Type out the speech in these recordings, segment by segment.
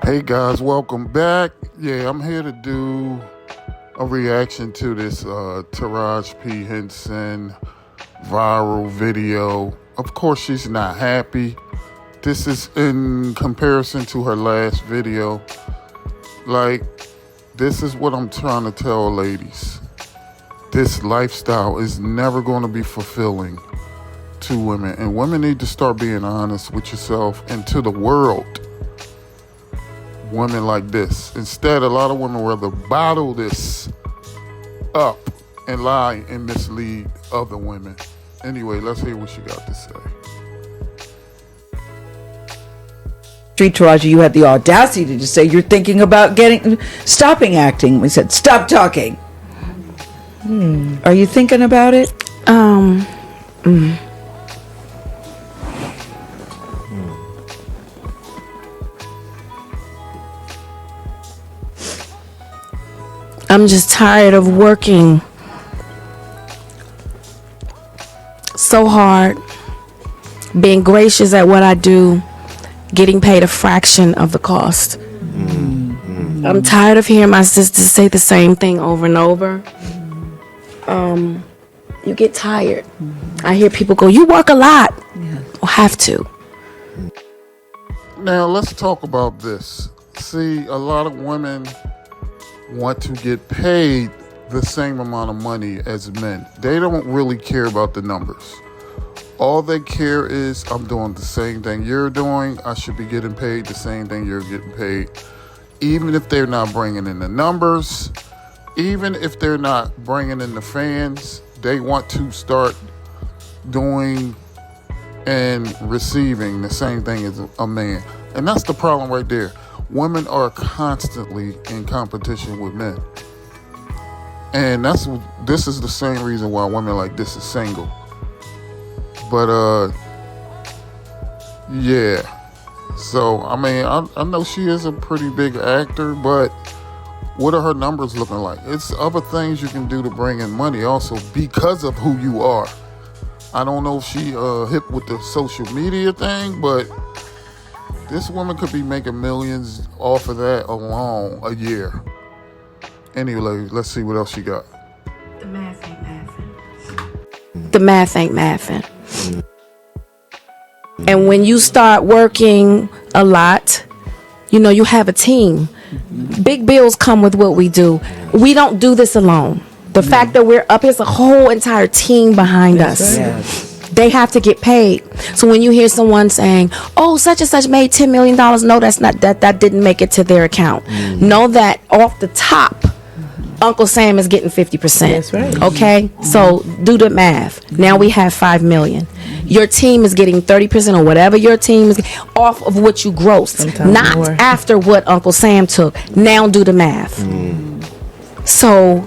Hey guys, welcome back. Yeah, I'm here to do a reaction to this Taraji P Henson viral video. Of course, she's not happy. This is in comparison to her last video. Like, this is what I'm trying to tell ladies. This lifestyle is never going to be fulfilling to women. And women need to start being honest with yourself and to the world. Women like this. Instead, a lot of women rather bottle this up and lie and mislead other women. Anyway, let's hear what she got to say. Street Taraji, you had the audacity to just say you're thinking about stopping acting. We said stop talking. Are you thinking about it? I'm just tired of working so hard, being gracious at what I do, getting paid a fraction of the cost. I'm tired of hearing my sisters say the same thing over and over. You get tired. I hear people go, "You work a lot." Yeah. I'll have to. Now, let's talk about this. See, a lot of women want to get paid the same amount of money as men. They don't really care about the numbers. All they care is, I'm doing the same thing you're doing. I should be getting paid the same thing you're getting paid. Even if they're not bringing in the numbers, even if they're not bringing in the fans, they want to start doing and receiving the same thing as a man. And that's the problem right there. Women are constantly in competition with men. And this is the same reason why women like this is single. But yeah. So I mean, I know she is a pretty big actor, but what are her numbers looking like? It's other things you can do to bring in money also because of who you are. I don't know if she hip with the social media thing, but this woman could be making millions off of that alone a year. Anyway, let's see what else she got. The math ain't mathing. The math ain't mathing. And when you start working a lot, you have a team. Big bills come with what we do. We don't do this alone. The fact that we're up, there's a whole entire team behind us. Yes. They have to get paid. So when you hear someone saying, "Oh, such and such made $10 million," no, that's not that didn't make it to their account. Know that off the top, Uncle Sam is getting 50%. That's right. Okay? So do the math. Now we have $5 million. Your team is getting 30% or whatever your team is off of what you grossed. Sometimes not more. after what Uncle Sam took. Now do the math. So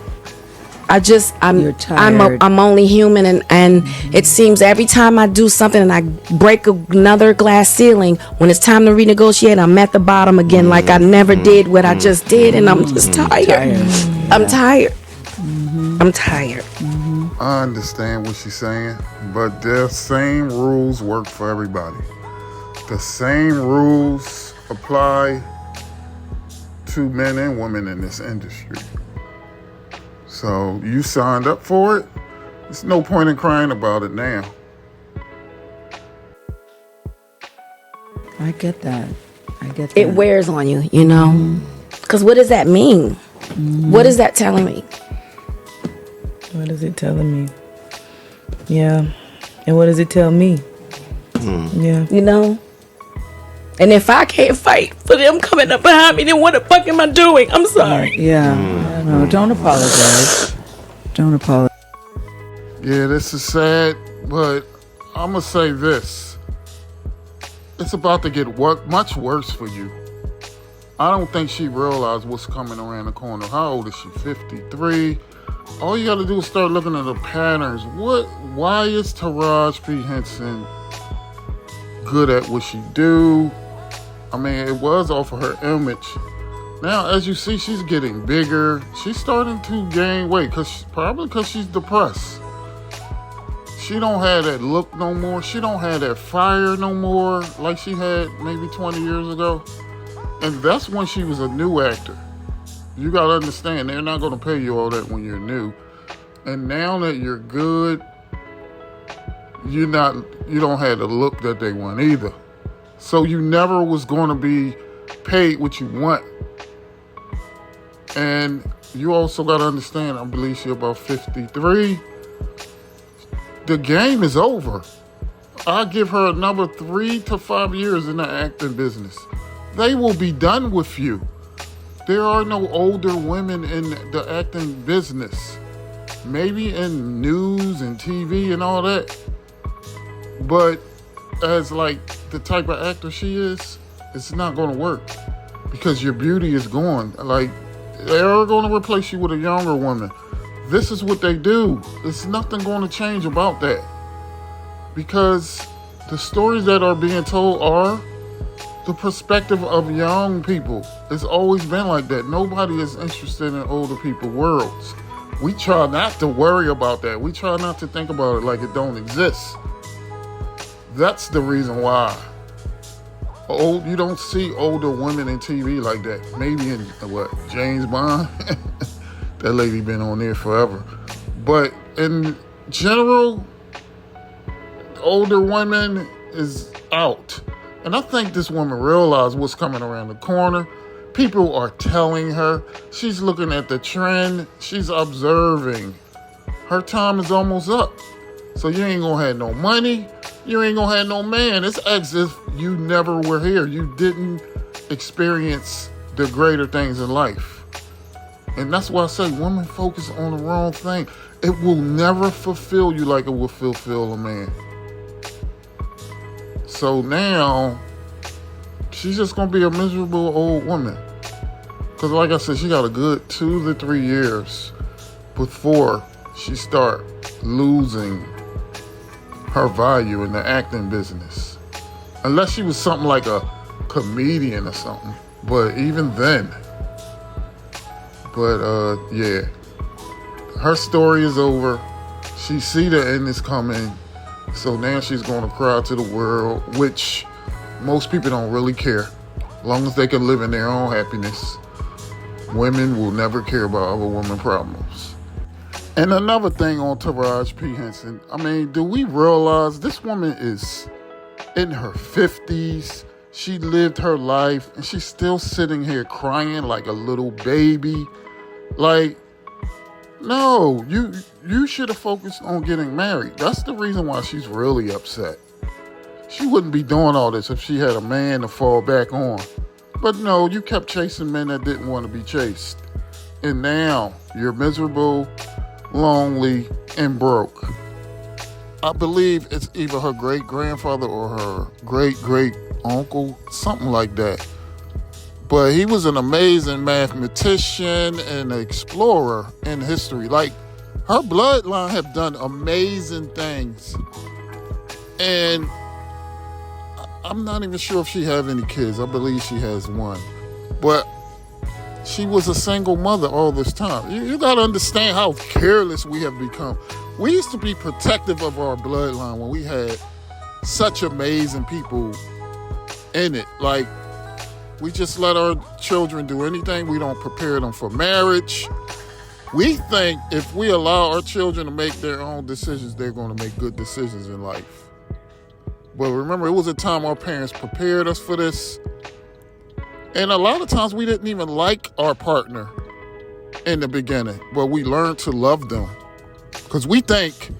You're tired. I'm only human, and it seems every time I do something and I break another glass ceiling, when it's time to renegotiate, I'm at the bottom again, like I never did what I just did, and I'm just tired. I'm tired. I'm tired. I understand what she's saying, but the same rules work for everybody. The same rules apply to men and women in this industry. So you signed up for it. There's no point in crying about it now. I get that. It wears on you, because what does that mean? What is that telling me? What is it telling me? Yeah. And what does it tell me? Yeah. And if I can't fight for them coming up behind me, then what the fuck am I doing? I'm sorry. Yeah. No, don't apologize. Don't apologize. Yeah, this is sad, but I'm going to say this. It's about to get much worse for you. I don't think she realized what's coming around the corner. How old is she? 53? All you got to do is start looking at the patterns. Why is Taraji P Henson good at what she do? I mean, it was off of her image. Now, as you see, she's getting bigger. She's starting to gain weight, probably because she's depressed. She don't have that look no more. She don't have that fire no more like she had maybe 20 years ago. And that's when she was a new actor. You got to understand, they're not going to pay you all that when you're new. And now that you're good, you don't have the look that they want either. So you never was going to be paid what you want. And you also got to understand, I believe she's about 53. The game is over. I give her another 3 to 5 years in the acting business. They will be done with you. There are no older women in the acting business. Maybe in news and TV and all that. But as like the type of actor she is, it's not going to work. Because your beauty is gone. Like, they're going to replace you with a younger woman. This is what they do. There's nothing going to change about that. Because the stories that are being told are the perspective of young people. It's always been like that. Nobody is interested in older people's worlds. We try not to worry about that. We try not to think about it like it don't exist. That's the reason why. You don't see older women in TV like that. Maybe in, James Bond? That lady been on there forever. But in general, older women is out. And I think this woman realized what's coming around the corner. People are telling her. She's looking at the trend. She's observing. Her time is almost up. So you ain't gonna have no money. You ain't gonna have no man. It's as if you never were here. You didn't experience the greater things in life. And that's why I say women focus on the wrong thing. It will never fulfill you like it will fulfill a man. So now, she's just going to be a miserable old woman. Because like I said, she got a good 2 to 3 years before she start losing her value in the acting business. Unless she was something like a comedian or something. But even then. But yeah. Her story is over. She see the end is coming. So now she's going to cry to the world, which most people don't really care. As long as they can live in their own happiness, women will never care about other women's problems. And another thing on Taraji P Henson, I mean, do we realize this woman is in her 50s? She lived her life and she's still sitting here crying like a little baby. Like, no, you should have focused on getting married. That's the reason why she's really upset. She wouldn't be doing all this if she had a man to fall back on. But no, you kept chasing men that didn't want to be chased. And now you're miserable, lonely, and broke. I believe it's either her great-grandfather or her great-great-uncle, something like that. But he was an amazing mathematician and explorer in history. Like, her bloodline have done amazing things. And I'm not even sure if she have any kids. I believe she has one. But she was a single mother all this time. You got to understand how careless we have become. We used to be protective of our bloodline when we had such amazing people in it. Like, we just let our children do anything. We don't prepare them for marriage. We think if we allow our children to make their own decisions, they're going to make good decisions in life. But remember, it was a time our parents prepared us for this. And a lot of times we didn't even like our partner in the beginning, but we learned to love them. Because we think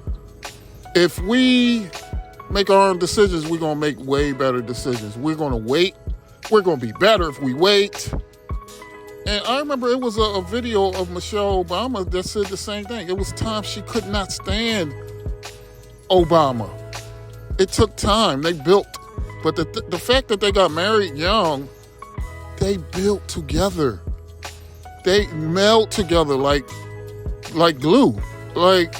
if we make our own decisions, we're going to make way better decisions. We're going to wait. We're going to be better if we wait. And I remember it was a video of Michelle Obama that said the same thing. It was time she could not stand Obama. It took time. They built. But the fact that they got married young, they built together. They meld together like glue. Like,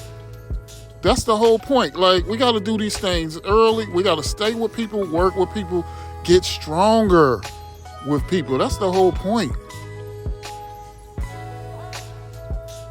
that's the whole point. Like, we got to do these things early. We got to stay with people, work with people, get stronger with people. That's the whole point.